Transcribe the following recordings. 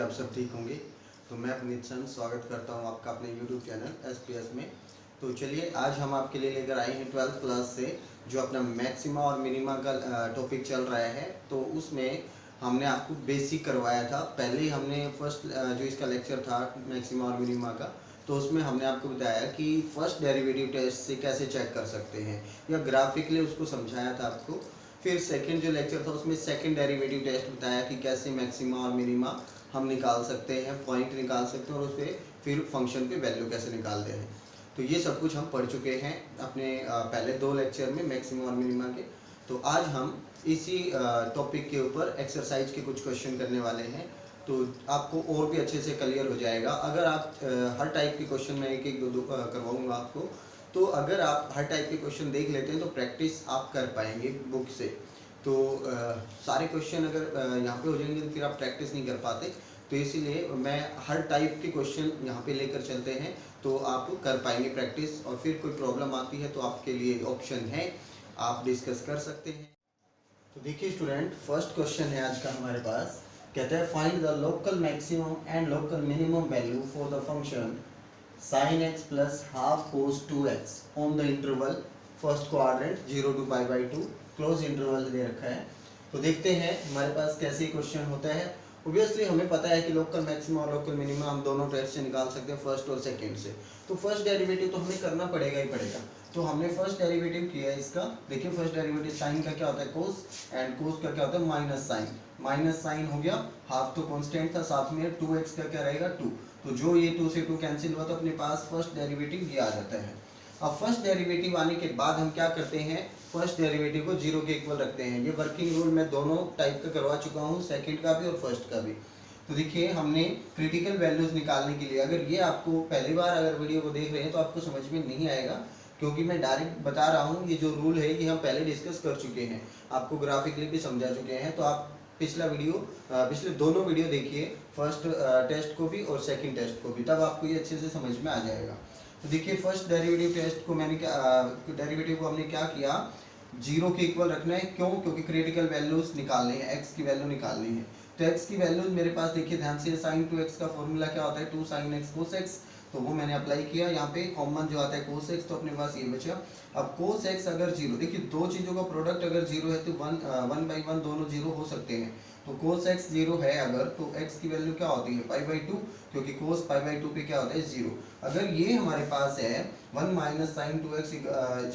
आप सब ठीक होंगे। तो मैं पुनीत चंद स्वागत करता हूं आपका अपने YouTube चैनल एसपीएस में। तो चलिए आज हम आपके लिए लेकर आए हैं 12th क्लास से जो अपना मैक्सिमा और मिनिमा का टॉपिक चल रहा है। तो उसमें हमने आपको बेसिक करवाया था। पहले हमने फर्स्ट जो इसका लेक्चर था मैक्सिमा और मिनिमा का, तो उसमें हमने आपको बताया कि फर्स्ट डेरिवेटिव टेस्ट से कैसे चेक कर सकते हैं या ग्राफिकली उसको समझाया था आपको। फिर सेकंड जो लेक्चर था उसमें सेकंड डेरिवेटिव टेस्ट बताया कि कैसे मैक्सिमा और मिनिमा हम निकाल सकते हैं, पॉइंट निकाल सकते हैं और उस पर फिर फंक्शन पे वैल्यू कैसे निकालते हैं। तो ये सब कुछ हम पढ़ चुके हैं अपने पहले 2 लेक्चर में मैक्सिमा और मिनिमा के। तो आज हम इसी टॉपिक के ऊपर एक्सरसाइज के कुछ क्वेश्चन करने वाले हैं, तो आपको और भी अच्छे से क्लियर हो जाएगा। अगर आप हर टाइप के क्वेश्चन मैं एक दो करवाऊँगा आपको, तो अगर आप हर टाइप के क्वेश्चन देख लेते हैं तो प्रैक्टिस आप कर पाएंगे बुक से। तो सारे क्वेश्चन अगर यहाँ पे हो जाएंगे तो फिर आप प्रैक्टिस नहीं कर पाते। तो इसीलिए मैं हर टाइप के क्वेश्चन यहाँ पे लेकर चलते हैं तो आप कर पाएंगे प्रैक्टिस, और फिर कोई प्रॉब्लम आती है तो आपके लिए ऑप्शन है, आप डिस्कस कर सकते हैं। तो देखिए स्टूडेंट, फर्स्ट क्वेश्चन है आज का हमारे पास। कहता है find the local maximum and local minimum value for the function sin x plus half cos 2x on the interval first quadrant 0 to π/2 close interval दे रखा है। तो देखते हैं हमारे पास कैसे क्वेश्चन होता है। ऑब्वियसली हमें पता है कि लोकल मैक्सिमम और लोकल मिनिमम हम दोनों टेस्ट से निकाल सकते हैं, फर्स्ट और सेकंड से। तो फर्स्ट डेरिवेटिव तो हमें करना पड़ेगा ही पड़ेगा। तो हमने फर्स्ट डेरिवेटिव किया है इसका। देखिए फर्स्ट डेरिवेटिव साइन का क्या होता है कोस, एंड कोस का क्या होता है माइनस साइन। माइनस साइन हो गया, हाफ तो कांस्टेंट था, साथ में 2x का क्या रहेगा 2। तो जो ये 2 से 2 कैंसिल हुआ तो अपने पास फर्स्ट डेरिवेटिव ये आ जाता है। अब फर्स्ट डेरिवेटिव आने के बाद हम क्या करते हैं, फर्स्ट डेरिवेटिव को 0 के इक्वल रखते हैं। ये वर्किंग रूल मैं दोनों टाइप का करवा चुका हूँ, सेकंड का भी और फर्स्ट का भी। तो देखिए हमने क्रिटिकल वैल्यूज निकालने के लिए, अगर ये आपको पहली बार अगर वीडियो को देख रहे हैं तो आपको समझ में नहीं आएगा, क्योंकि मैं डायरेक्ट बता रहा हूँ। ये जो रूल है ये हम पहले डिस्कस कर चुके हैं, आपको ग्राफिकली भी समझा चुके हैं। तो आप पिछले दोनों वीडियो देखिए, फर्स्ट टेस्ट को भी और सेकंड टेस्ट को भी, तब आपको ये अच्छे से समझ में आ जाएगा। तो देखिए फर्स्ट डेरिवेटिव टेस्ट को मैंने डेरिवेटिव को हमने क्या किया, 0 के इक्वल रखना है। क्यों? क्योंकि क्रिटिकल वैल्यूज निकालने हैं, x की वैल्यू निकालनी है। तो x की वैल्यूज मेरे पास देखिए ध्यान से, sin 2x का फॉर्मूला क्या होता है 2 sin x cos x, तो वो मैंने अप्लाई किया। यहाँ पे कॉमन जो आता है cos x, तो अपने पास ये बचा। अब cos x अगर 0, देखिए दो चीज़ों का प्रोडक्ट अगर 0 है तो 1/1 दोनों 0 हो सकते हैं। तो cos x 0 है अगर, तो x की वैल्यू क्या होती है π/2, क्योंकि cos π/2 पे क्या होता है 0। अगर ये हमारे पास है 1 माइनस साइन 2x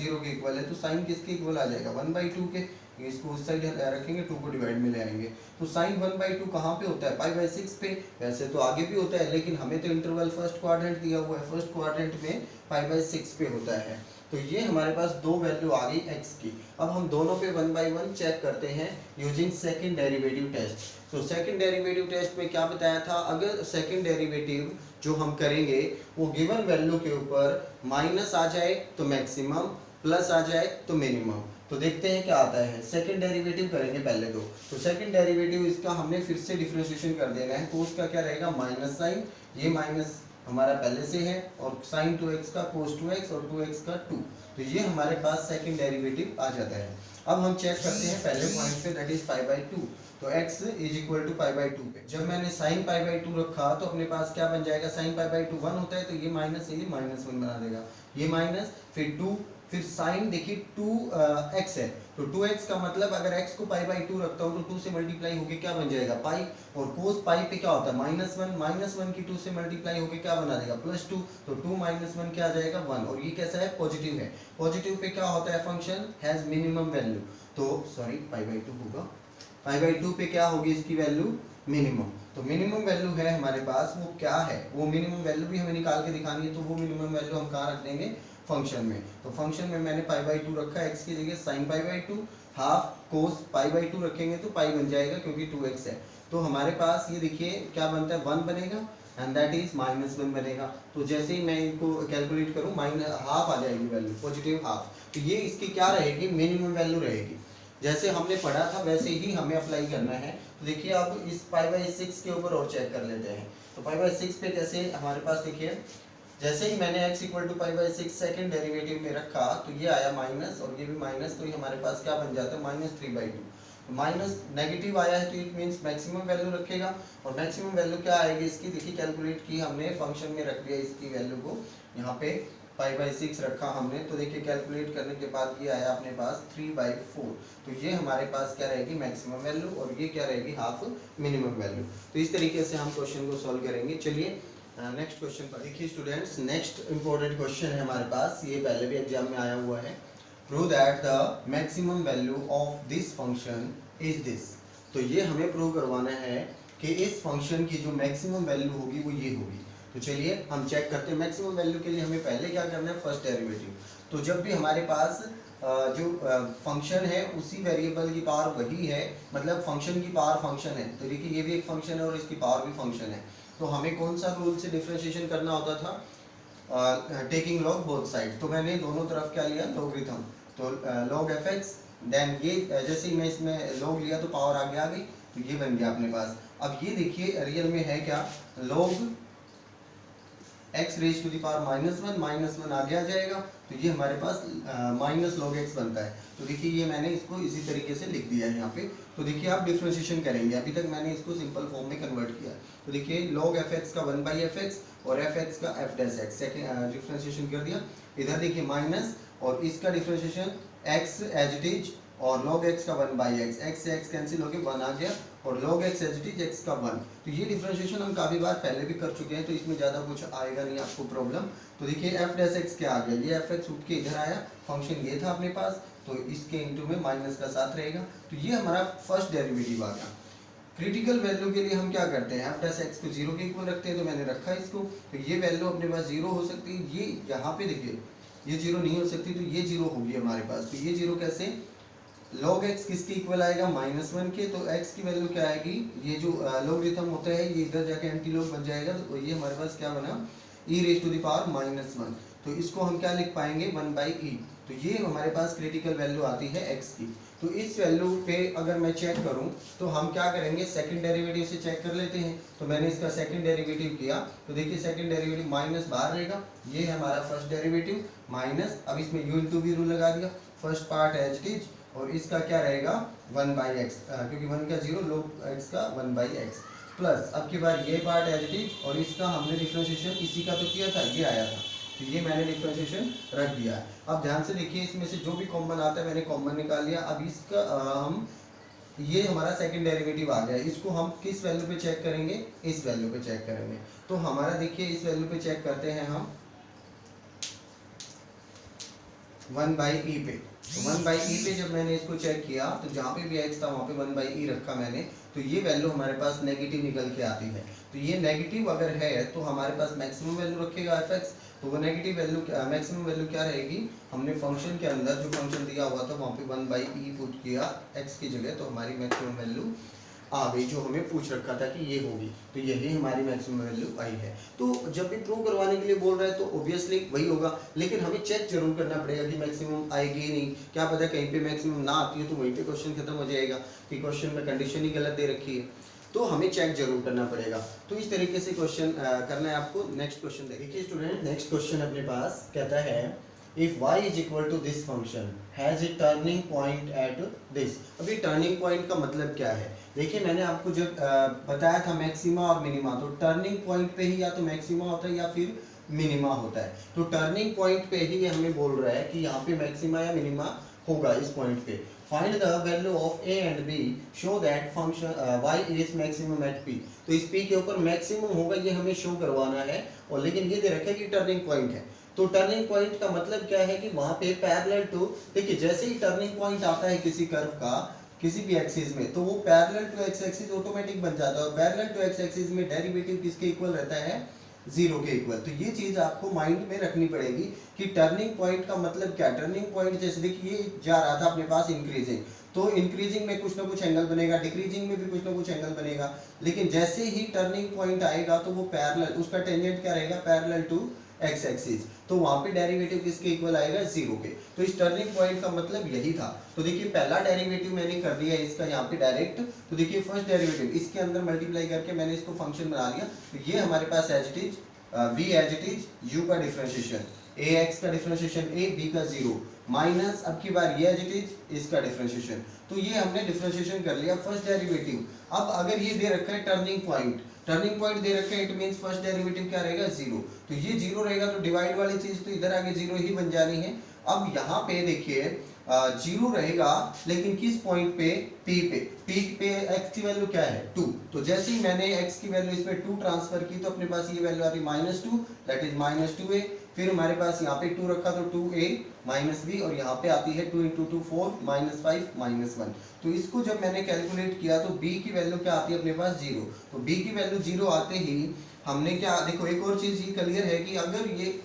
0 के इक्वल है, तो साइन किसके इक्वल आ जाएगा 1/2 के। इसको उस साइड रखेंगे, 2 को डिवाइड में ले आएंगे। तो साइन 1/2 कहाँ पे होता है π/6 पे। वैसे तो आगे भी होता है, लेकिन हमें तो इंटरवल फर्स्ट क्वाड्रेंट दिया हुआ है, फर्स्ट क्वाड्रेंट में π/6 पे होता है। तो ये हमारे पास दो वैल्यू आ गई x की। अब हम दोनों पे 1/1 चेक करते हैं यूजिंग सेकंड डेरिवेटिव टेस्ट। तो सेकंड डेरिवेटिव टेस्ट में क्या बताया था, अगर सेकंड डेरिवेटिव जो हम करेंगे वो गिवन वैल्यू के ऊपर माइनस आ जाए तो मैक्सिमम, प्लस आ जाए तो मिनिमम। तो देखते हैं क्या आता है। सेकंड डेरिवेटिव करेंगे पहले दो। तो सेकंड डेरिवेटिव इसका हमने फिर से डिफरेंशिएशन कर देना है। कोस का क्या रहेगा माइनस साइन, ये माइनस हमारा पहले से है, और sin 2x का cos 2x और 2x का 2। तो ये हमारे पास सेकंड डेरिवेटिव आ जाता है। अब हम चेक करते हैं पहले पॉइंट पे, दैट इज π/2। तो x इज इक्वल टू π/2 पे जब मैंने sin π/2 रखा तो अपने पास क्या बन जाएगा, sin π/2 1 होता है, तो ये माइनस है, ये -1 बना देगा, ये माइनस, फिर 2, फिर साइन देखिए 2x है, तो 2x का मतलब अगर x को π/2 रखता हूँ तो 2 से मल्टीप्लाई होके क्या बन जाएगा पाई, और कोस पाई पे क्या होता है -1 की 2 से मल्टीप्लाई होके क्या बना देगा +2, तो 2 - 1 क्या आ जाएगा 1। और ये कैसा है पॉजिटिव है, पॉजिटिव पे क्या होता है फंक्शन हैज मिनिमम वैल्यू, तो सॉरी π/2 होगा, π/2 पे क्या होगी इसकी वैल्यू मिनिमम। तो मिनिमम वैल्यू है हमारे पास, वो क्या है, वो मिनिमम वैल्यू भी हमें निकाल के दिखानी है। तो वो मिनिमम वैल्यू हम कहाँ रख देंगे, फंक्शन में। तो फंक्शन में मैंने π/2 रखा, x की जगह sin π/2, हाफ कोस π/2 रखेंगे तो पाई बन जाएगा क्योंकि 2x है। तो हमारे पास ये देखिए क्या बनता है 1 बनेगा, एंड दैट इज -1 बनेगा। तो जैसे ही मैं इनको कैलकुलेट करूँ हाफ आ जाएगी वैल्यू, पॉजिटिव हाफ। तो ये इसकी क्या रहेगी, मिनिमम वैल्यू रहेगी। जैसे हमने पढ़ा था वैसे ही हमें अप्लाई करना है। तो देखिए अब इस π/6 के ऊपर और चेक कर लेते हैं। तो पी/6 पे कैसे हमारे पास देखिए, जैसे ही मैंने x equal to π/6 second derivative में रखा तो ये आया माइनस और ये भी माइनस, तो ये हमारे पास क्या बन जाता है -3/2। माइनस नेगेटिव आया है तो इट मीन्स मैक्सिमम वैल्यू रखेगा। और मैक्सिमम वैल्यू क्या आएगी इसकी, देखिए कैलकुलेट की हमने, फंक्शन में रख दिया इसकी वैल्यू को, यहाँ पे 5/6 रखा हमने, तो देखिए कैलकुलेट करने के बाद ये आया अपने पास 3/4। तो ये हमारे पास क्या रहेगी मैक्सिमम वैल्यू, और ये क्या रहेगी हाफ मिनिमम वैल्यू। तो इस तरीके से हम क्वेश्चन को सॉल्व करेंगे। चलिए नेक्स्ट क्वेश्चन पर देखिए स्टूडेंट्स, नेक्स्ट इंपॉर्टेंट क्वेश्चन है हमारे पास, ये पहले भी एग्जाम में आया हुआ है। Prove that the maximum value of this function is this. तो ये हमें प्रूव करवाना है कि इस फंक्शन की जो मैक्सिमम वैल्यू होगी वो ये होगी। तो चलिए हम चेक करते हैं। मैक्सिमम वैल्यू के लिए हमें पहले क्या करना है, फर्स्ट डेरिवेटिव। तो जब भी हमारे पास जो फंक्शन है उसी वेरिएबल की पावर वही है, मतलब फंक्शन की पावर फंक्शन है, तो देखिए ये भी एक फंक्शन है और इसकी पावर भी फंक्शन है, तो हमें कौन सा रूल से डिफरेंशिएशन करना होता था, टेकिंग लॉग बोथ साइड। तो मैंने दोनों तरफ क्या लिया, लॉगरिथम, तो लॉग एफ एक्स, देन ये जैसे ही मैं इसमें लॉग लिया तो पावर आगे आ गई, तो ये बन गया अपने पास। अब ये देखिए रियल में है क्या, log x raise to the power -1 आगे आ जाएगा, तो ये हमारे पास माइनस लॉग एक्स बनता है। तो देखिए ये मैंने इसको इसी तरीके से लिख दिया है यहाँ पे। तो देखिए आप डिफरेंशिएशन करेंगे, अभी तक मैंने इसको सिंपल फॉर्म में कन्वर्ट किया। तो देखिए लॉग एफ एक्स का 1/fx और एफ एक्स का f dash x, second differentiation कर दिया। इधर देखिए माइनस, और इसका differentiation x as it is, और log x का 1/x, x से x कैंसिल होके 1 आ गया, और log x as it is x का 1। तो ये डिफरेंशिएशन हम काफ़ी बार पहले भी कर चुके हैं, तो इसमें ज़्यादा कुछ आएगा नहीं आपको प्रॉब्लम। तो देखिए f डैश x क्या आ गया, ये f x उठ के इधर आया, फंक्शन ये था अपने पास, तो इसके इंटू में माइनस का साथ रहेगा, तो ये हमारा फर्स्ट डेरिवेटिव आ गया। क्रिटिकल वैल्यू के लिए हम क्या करते हैं, f डैश x को 0 के इक्वल रखते हैं, तो मैंने रखा इसको। तो ये वैल्यू अपने पास 0 हो सकती है, ये यहाँ पे देखिए ये 0 नहीं हो सकती, तो ये 0 होगी हमारे पास। तो ये 0 कैसे, log x किसके इक्वल आएगा, -1 के, तो x की वैल्यू क्या आएगी, ये जो लॉगरिथम होता है ये इधर जाके एंटी लॉग बन जाएगा, तो ये हमारे पास क्या बना, e raise to the power -1। तो इसको हम क्या लिख पाएंगे, 1/e। तो ये हमारे पास क्रिटिकल वैल्यू आती है x की। तो इस वैल्यू पे अगर मैं चेक करूं तो हम क्या करेंगे, सेकंड डेरिवेटिव से चेक कर लेते हैं। तो मैंने इसका सेकंड डेरिवेटिव किया, तो देखिए सेकंड डेरिवेटिव माइनस बाहर रहेगा, ये है हमारा फर्स्ट डेरिवेटिव माइनस, अब इसमें u इंटू वी रूल लगा दिया, first part as it is, और इसका क्या रहेगा 1/x, क्योंकि 1 का 0, log x का 1/x, प्लस अब की बार ये पार्ट एज इट इज, और इसका हमने डिफरेंशिएशन इसी का तो किया था, ये आया था, तो ये मैंने डिफरेंशिएशन रख दिया है। अब ध्यान से देखिए, इसमें से जो भी कॉमन आता है मैंने कॉमन निकाल लिया। अब इसका हम, ये हमारा सेकंड डेरिवेटिव आ गया, इसको हम किस वैल्यू पे चेक करेंगे, इस वैल्यू पे चेक करेंगे। तो हमारा देखिए इस वैल्यू पे चेक करते हैं हम 1/e पे। तो 1/e पे जब मैंने इसको चेक किया, तो जहाँ पे भी x था वहाँ पे 1/e रखा मैंने, तो ये वैल्यू हमारे पास नेगेटिव निकल के आती है। तो ये नेगेटिव अगर है तो हमारे पास मैक्सिमम वैल्यू रखेगा f(x), तो वो नेगेटिव वैल्यू मैक्सिमम वैल्यू क्या रहेगी, हमने फंक्शन के अंदर जो फंक्शन दिया हुआ था वहाँ पे 1/e पुट किया x की जगह, तो हमारी मैक्सिमम वैल्यू आ गई जो हमें पूछ रखा था कि ये होगी, तो यही हमारी मैक्सिमम वैल्यू आई है। तो जब भी प्रूव करवाने के लिए बोल रहा है तो ऑब्वियसली वही होगा, लेकिन हमें चेक जरूर करना पड़ेगा कि मैक्सिमम आएगी ही नहीं, क्या पता कहीं पे मैक्सिमम ना आती है तो वहीं पे क्वेश्चन खत्म हो जाएगा कि क्वेश्चन में कंडीशन ही गलत दे रखी है, तो हमें चेक जरूर करना पड़ेगा। तो इस तरीके से क्वेश्चन करना है आपको। नेक्स्ट क्वेश्चन देखिए स्टूडेंट, नेक्स्ट क्वेश्चन अपने पास कहता है if y is equal to this function has a turning point at this। अभी टर्निंग पॉइंट का मतलब क्या है, देखिए मैंने आपको जब बताया था मैक्सिमा और मिनिमा, तो टर्निंग पॉइंट पे ही या तो मैक्सिमा होता है या फिर मिनिमा होता है। तो टर्निंग पॉइंट पे ही हमें बोल रहा है कि यहाँ पे मैक्सिमा या मिनिमा होगा इस पॉइंट पे। Find the value of a and b, show that function y is maximum at p। तो इस p के ऊपर मैक्सिमम होगा ये हमें शो करवाना है, और लेकिन ये दे रखा है कि टर्निंग पॉइंट है। तो टर्निंग पॉइंट का मतलब क्या है कि वहां पे पैरेलल टू, देखिए जैसे ही टर्निंग पॉइंट आता है किसी कर्व का किसी भी एक्सिस में, तो वो parallel to x axis automatic बन जाता है, और पैरेलल टू एक्स एक्सिस में डेरिवेटिव किसके इक्वल रहता है, 0 के इक्वल। तो ये चीज आपको माइंड में रखनी पड़ेगी कि टर्निंग पॉइंट का मतलब क्या। टर्निंग पॉइंट जैसे देखिए ये जा रहा था अपने पास इंक्रीजिंग, तो इंक्रीजिंग में कुछ ना कुछ एंगल बनेगा, डिक्रीजिंग में भी कुछ ना कुछ एंगल बनेगा, लेकिन जैसे ही टर्निंग पॉइंट आएगा तो वो पैरेलल, उसका टेंजेंट क्या रहेगा, पैरेलल टू एक्स एक्सिस, तो वहां पे डेरिवेटिव किसके इक्वल आएगा, 0 के। तो इस टर्निंग पॉइंट का मतलब यही था। तो देखिए पहला डेरिवेटिव मैंने कर दिया इसका यहाँ पे डायरेक्ट, तो देखिए फर्स्ट डेरिवेटिव इसके अंदर मल्टीप्लाई करके मैंने इसको फंक्शन बना लिया, तो ये हमारे पास as it is v as it is u का डिफरेंशिएशन, ax का डिफरेंशिएशन a, b का 0, माइनस अब की बार ये एज इट इज इसका डिफरेंशिएशन। तो ये हमने डिफरेंशिएशन कर लिया फर्स्ट डेरिवेटिव। अब अगर ये दे रखा है टर्निंग पॉइंट, टर्निंग पॉइंट दे रखा है, इट मींस फर्स्ट डेरिवेटिव क्या रहेगा, जीरो। तो ये जीरो रहेगा तो डिवाइड वाली चीज तो इधर आगे जीरो ही बन जानी है। अब यहाँ पे देखिए जीरो रहेगा लेकिन किस पॉइंट पे, पी पे। पी पे x की वैल्यू क्या है 2। तो जैसे ही मैंने x की वैल्यू इसमें 2 ट्रांसफर की तो अपने पास ये वैल्यू आ रही -2, दैट इज -2a। फिर हमारे पास यहाँ पे 2 रखा तो 2a -b, और यहाँ पे आती है 2 × 2 4 -5 -1। तो इसको जब मैंने कैलकुलेट किया तो b की वैल्यू क्या आती है अपने पास 0। तो b की वैल्यू 0 आते ही हमने क्या, देखो एक और चीज ये क्लियर है कि अगर ये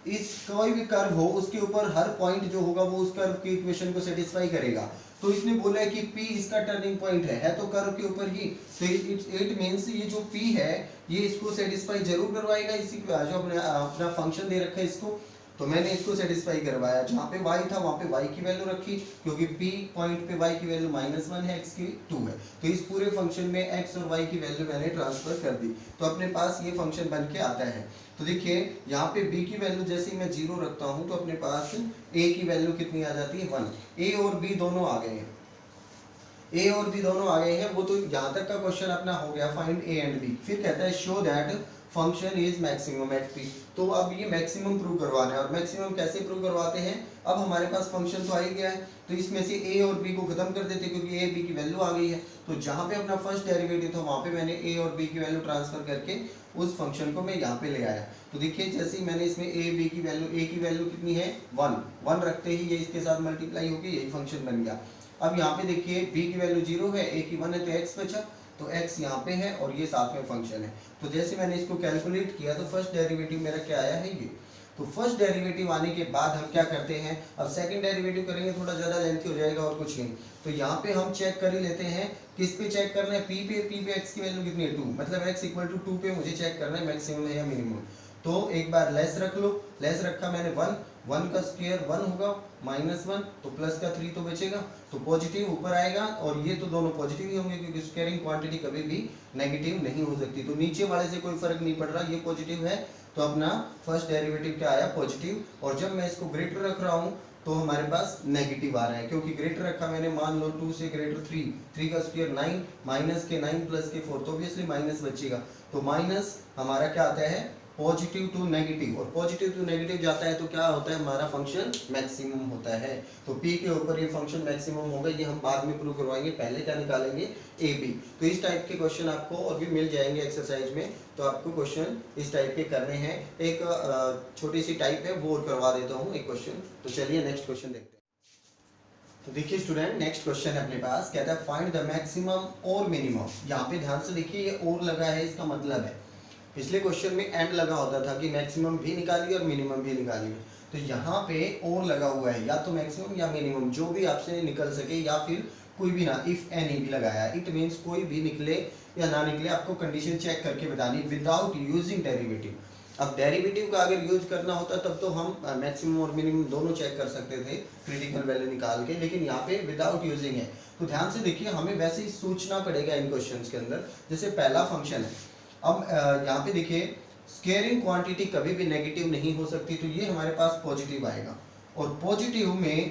इस कोई भी कर्व हो उसके ऊपर हर पॉइंट जो होगा वो उस कर्व की इक्वेशन को सेटिस्फाई करेगा। तो इसने बोला है कि P इसका टर्निंग पॉइंट है तो कर्व के ऊपर ही, तो इट मींस ये जो P है ये इसको सेटिस्फाई जरूर करवाएगा। इसी जो अपना फंक्शन दे रखा है इसको, तो मैंने इसको सेटिस्फाई करवाया। जहाँ पे y था वहाँ पे y की वैल्यू रखी, क्योंकि P पॉइंट पे y की वैल्यू -1 है, x की 2 है। तो इस पूरे फंक्शन में x और y की वैल्यू मैंने ट्रांसफर कर दी, तो अपने पास ये फंक्शन बन के आता है। तो देखिए यहाँ पे b की वैल्यू जैसे ही मैं 0 रखता हूँ तो अपने पास a की वैल्यू कितनी आ जाती है 1। a और b दोनों आ गए हैं, a और b दोनों आ गए हैं। वो तो यहाँ तक का क्वेश्चन अपना हो गया, फाइंड a एंड b। फिर कहता है show that function is maximum at p। तो अब ये मैक्सिमम प्रूव करवाना है, और मैक्सिमम कैसे प्रूव करवाते हैं, अब हमारे पास फंक्शन तो आ ही गया है तो इसमें से a और b को खत्म कर देते क्योंकि a b की वैल्यू आ गई है। तो जहाँ पे अपना फर्स्ट डेरिवेटिव था वहाँ पे मैंने a और b की वैल्यू ट्रांसफर करके उस फंक्शन को मैं यहाँ पे ले आया। तो देखिए जैसे ही मैंने इसमें a b की वैल्यू, a की वैल्यू कितनी है 1 रखते ही ये इसके साथ मल्टीप्लाई होगी, यही फंक्शन बन गया। अब यहाँ पे देखिए b की वैल्यू 0 है, a की 1 है, तो x बचा, तो x यहाँ पे है और ये साथ में फंक्शन है। तो जैसे मैंने इसको कैलकुलेट किया तो फर्स्ट डेरिवेटिव मेरा क्या आया है ये। तो फर्स्ट डेरिवेटिव आने के बाद हम क्या करते हैं, अब सेकंड डेरिवेटिव करेंगे, थोड़ा ज़्यादा लेंथी हो जाएगा और कुछ नहीं। तो यहाँ पे हम चेक कर ही लेते हैं, किस पे चेक करना है, p पे x की वैल्यू कितनी है 2, मतलब x = 2 पे मुझे चेक करना है मैक्सिमम है या मिनिमम। तो एक बार लेस रख लो, लेस रखा मैंने 1 का स्क्वायर 1 होगा, -1 तो प्लस का 3 तो बचेगा, तो पॉजिटिव ऊपर आएगा, और ये तो दोनों पॉजिटिव ही होंगे क्योंकि स्क्वायरिंग क्वांटिटी कभी भी नेगेटिव नहीं हो सकती। तो नीचे वाले से कोई फर्क नहीं पड़ रहा, ये पॉजिटिव है तो अपना फर्स्ट डेरिवेटिव क्या आया पॉजिटिव। और जब मैं इसको ग्रेटर रख रहा हूँ तो हमारे पास नेगेटिव आ रहा है, क्योंकि ग्रेटर रखा मैंने, मान लो 2 से ग्रेटर 3 का स्क्वायर 9, माइनस के 9 प्लस के 4, तो ऑब्वियसली माइनस बचेगा। तो माइनस हमारा क्या आता है पॉजिटिव टू नेगेटिव, और पॉजिटिव टू नेगेटिव जाता है तो क्या होता है हमारा फंक्शन मैक्सिमम होता है। तो p के ऊपर ये फंक्शन मैक्सिमम होगा, ये हम बाद में प्रूव करवाएंगे, पहले क्या निकालेंगे a b। तो इस टाइप के क्वेश्चन आपको और भी मिल जाएंगे एक्सरसाइज में, तो आपको क्वेश्चन इस टाइप के करने हैं। एक छोटी सी टाइप है वो करवा देता हूँ एक क्वेश्चन। तो चलिए नेक्स्ट क्वेश्चन देखते हैं। तो देखिए स्टूडेंट नेक्स्ट क्वेश्चन है अपने पास, कहता है फाइंड द मैक्सिमम और मिनिमम। यहाँ पे ध्यान से देखिए ये और लगा है, इसका मतलब है पिछले क्वेश्चन में एंड लगा होता था कि मैक्सिमम भी निकालिए और मिनिमम भी निकालिए, तो यहाँ पे और लगा हुआ है, या तो मैक्सिमम या मिनिमम जो भी आपसे निकल सके, या फिर कोई भी ना, इफ एनी भी लगाया, इट मीन्स कोई भी निकले या ना निकले, आपको कंडीशन चेक करके बतानी विदाउट यूजिंग डेरिवेटिव। अब डेरिवेटिव का अगर यूज करना होता तब तो हम मैक्सिमम और मिनिमम दोनों चेक कर सकते थे क्रिटिकल वैल्यू निकाल के, लेकिन यहाँ पे विदाउट यूजिंग है। तो ध्यान से देखिए हमें वैसे ही सोचना पड़ेगा इन क्वेश्चन के अंदर। जैसे पहला फंक्शन है, अब यहाँ पे देखिए स्केयरिंग क्वांटिटी कभी भी नेगेटिव नहीं हो सकती, तो ये हमारे पास पॉजिटिव आएगा, और पॉजिटिव में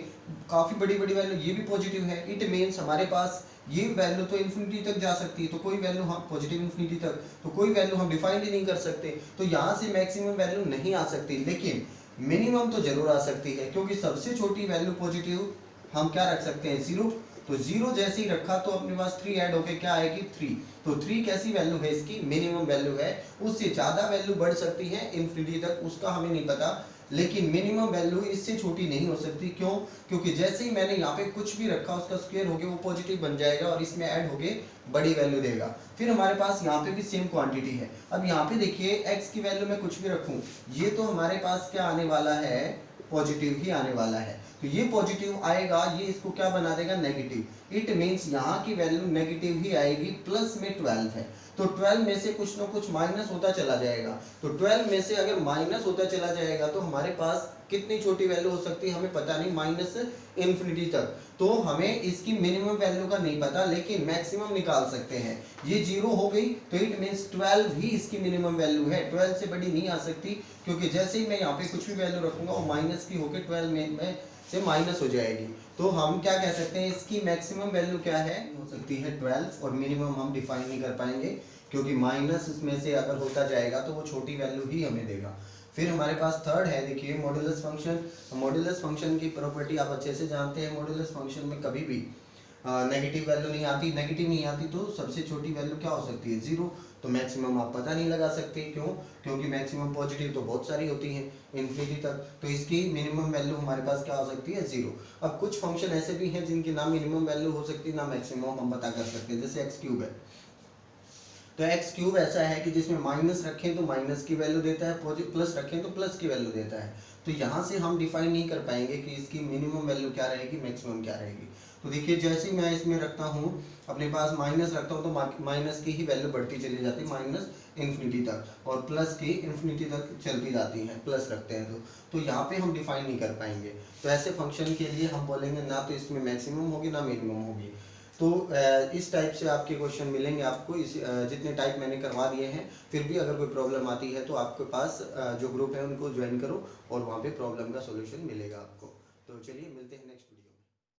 काफ़ी बड़ी बड़ी वैल्यू ये भी पॉजिटिव है, इट मीन्स हमारे पास ये वैल्यू तो इन्फिनिटी तक जा सकती है, तो कोई वैल्यू हम पॉजिटिव इन्फिनिटी तक, तो कोई वैल्यू हम डिफाइन ही नहीं कर सकते, तो यहाँ से मैक्सिमम वैल्यू नहीं आ सकती, लेकिन मिनिमम तो जरूर आ सकती है, क्योंकि सबसे छोटी वैल्यू पॉजिटिव हम क्या रख सकते हैं 0। तो 0 जैसे ही रखा तो अपने पास 3 ऐड होके क्या आएगी 3। तो 3 कैसी वैल्यू है इसकी, मिनिमम वैल्यू है, उससे ज़्यादा वैल्यू बढ़ सकती है इन्फिनिटी तक, उसका हमें नहीं पता, लेकिन मिनिमम वैल्यू इससे छोटी नहीं हो सकती। क्यों, क्योंकि जैसे ही मैंने यहाँ पे कुछ भी रखा उसका स्क्वायर होके वो पॉजिटिव बन जाएगा और इसमें ऐड होके बड़ी वैल्यू देगा। फिर हमारे पास यहाँ पे भी सेम क्वांटिटी है। अब यहाँ पे देखिए x की वैल्यू में कुछ भी रखूँ, ये तो हमारे पास क्या आने वाला है पॉजिटिव ही आने वाला है, तो ये पॉजिटिव आएगा, ये इसको क्या बना देगा नेगेटिव, इट मीन्स यहाँ की वैल्यू नेगेटिव ही आएगी। प्लस में 12 है, तो 12 में से कुछ ना कुछ माइनस होता चला जाएगा, तो 12 में से अगर माइनस होता चला जाएगा तो हमारे पास कितनी छोटी वैल्यू हो सकती है हमें पता नहीं, माइनस इन्फिनिटी तक। तो हमें इसकी मिनिमम वैल्यू का नहीं पता, लेकिन मैक्सिमम निकाल सकते हैं। ये 0 हो गई तो इट मीन्स 12 ही इसकी मिनिमम वैल्यू है, 12 से बड़ी नहीं आ सकती, क्योंकि जैसे ही मैं यहाँ पे कुछ भी वैल्यू रखूंगा वो माइनस की होकर 12 में से माइनस हो जाएगी। तो हम क्या कह सकते हैं, इसकी मैक्सिमम वैल्यू क्या है, हो सकती है 12, और मिनिमम हम डिफाइन नहीं कर पाएंगे क्योंकि माइनस उसमें से अगर होता जाएगा तो वो छोटी वैल्यू ही हमें देगा। फिर हमारे पास थर्ड है, देखिए मॉड्यूलस फंक्शन। मॉड्यूलस फंक्शन की प्रॉपर्टी आप अच्छे से जानते हैं, मॉड्यूलस फंक्शन में कभी भी नेगेटिव वैल्यू नहीं आती। नेगेटिव नहीं आती तो सबसे छोटी वैल्यू क्या हो सकती है, 0। तो मैक्सिमम आप पता नहीं लगा सकते, क्यों, क्योंकि मैक्सिमम पॉजिटिव तो बहुत सारी होती हैं इन्फिनिटी तक, तो इसकी मिनिमम वैल्यू हमारे पास क्या हो सकती है, 0। अब कुछ फंक्शन ऐसे भी हैं जिनकी ना मिनिमम वैल्यू हो सकती है ना मैक्सिमम हम पता कर सकते हैं, जैसे x³ है। तो x³ ऐसा है कि जिसमें माइनस रखें तो माइनस की वैल्यू देता है, प्लस रखें तो प्लस की वैल्यू देता है। तो यहाँ से हम डिफाइन नहीं कर पाएंगे कि इसकी मिनिमम वैल्यू क्या रहेगी, मैक्सिमम क्या रहेगी। तो देखिए जैसे ही मैं इसमें रखता हूँ, अपने पास माइनस रखता हूँ तो माइनस की ही वैल्यू बढ़ती चली जाती है, माइनस इन्फिनिटी तक, और प्लस की इन्फिनिटी तक चलती जाती हैं, प्लस रखते हैं तो यहाँ पे हम डिफाइन नहीं कर पाएंगे। तो ऐसे फंक्शन के लिए हम बोलेंगे ना तो इसमें मैक्सिमम होगी ना मिनिमम होगी। तो इस टाइप से आपके क्वेश्चन मिलेंगे आपको, इस जितने टाइप मैंने करवा दिए हैं। फिर भी अगर कोई प्रॉब्लम आती है तो आपके पास जो ग्रुप है उनको ज्वाइन करो और वहाँ पे प्रॉब्लम का सॉल्यूशन मिलेगा आपको। तो चलिए मिलते हैं नेक्स्ट वीडियो।